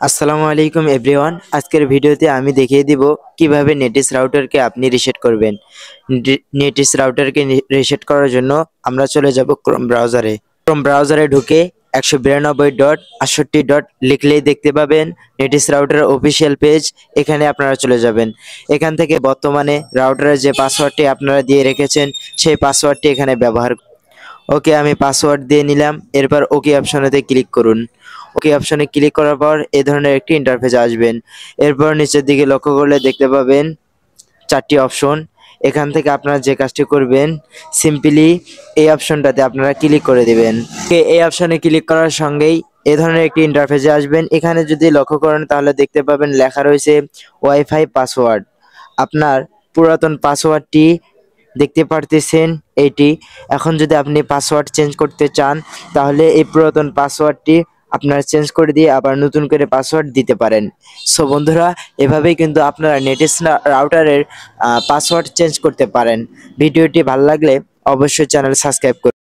আসসালামু আলাইকুম এভরিওয়ান। আজকের ভিডিওতে আমি দেখিয়ে দিব কিভাবে নেটিস রাউটারকে আপনি রিসেট করবেন। নেটিস রাউটারকে রিসেট করার জন্য আমরা চলে যাব ক্রোম ব্রাউজারে। ক্রোম ব্রাউজারে ঢুকে 192.68. লিখলেই দেখতে পাবেন নেটিস রাউটারের অফিসিয়াল পেজ। এখানে আপনারা চলে যাবেন। এখান থেকে বর্তমানে রাউটারের যে পাসওয়ার্ডটি আপনারা দিয়ে রেখেছেন সেই পাসওয়ার্ডটি এখানে ব্যবহার। ওকে, আমি পাসওয়ার্ড দিয়ে নিলাম। এরপর ওকে অপশনেতে ক্লিক করুন। ওকে অপশনে ক্লিক করার পর এই ধরনের একটি ইন্টারফেস আসবেন। এরপর নিচের দিকে লক্ষ্য করলে দেখতে পাবেন 4টি অপশন। এখান থেকে আপনারা যে কাজটি করবেন, সিম্পলি এই অপশনটাতে আপনারা ক্লিক করে দিবেন। এই অপশনে ক্লিক করার সঙ্গেই এ ধরনের একটি ইন্টারফেসে আসবেন। এখানে যদি লক্ষ্য করেন তাহলে দেখতে পাবেন লেখা রয়েছে ওয়াইফাই পাসওয়ার্ড। আপনার পুরাতন পাসওয়ার্ডটি দেখতে পারতেছেন এইটি। এখন যদি আপনি পাসওয়ার্ড চেঞ্জ করতে চান তাহলে এই পুরাতন পাসওয়ার্ডটি আপনারা চেঞ্জ করে দিয়ে আবার নতুন করে পাসওয়ার্ড দিতে পারেন। সো বন্ধুরা, এভাবেই কিন্তু আপনারা নেটিস রাউটারের পাসওয়ার্ড চেঞ্জ করতে পারেন। ভিডিওটি ভালো লাগলে অবশ্যই চ্যানেল সাবস্ক্রাইব করুন।